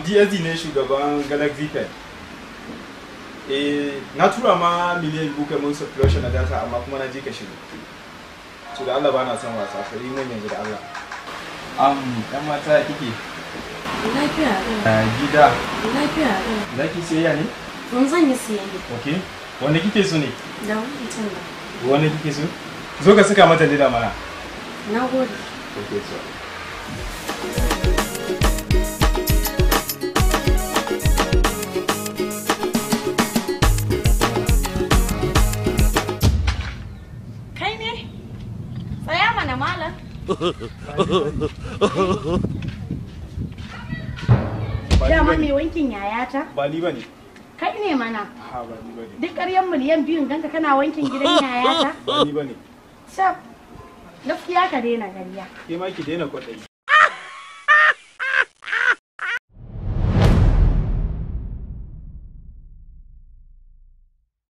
DSD ne shugaban Galaxy Pen. Na tura ma miliyan buka mun subscription na data amma kuma na je ka shigo. To da Allah ba na son wasa, kari mun yanzu da Allah. Dan mata kike? Lafiya. Gida. Lafiya. Zaki siyayya ne? Mun zan yi siyayya. Okay. Wanda kike so ne? Da wancan da. Wanda kike so? Zo ka saka mata leda mana. Na gode. Okay, so. Malam. Dama mai wankin yayata? Ba ni bane. Kai ne mana. Ha ba ni bane. Duk ƙaryan miliyan 2 ganka kana wankin gidan yayata? Ba ni bane. Shaf. Gaskiya ka daina gariya. Ke ma ki daina kwaɗayi.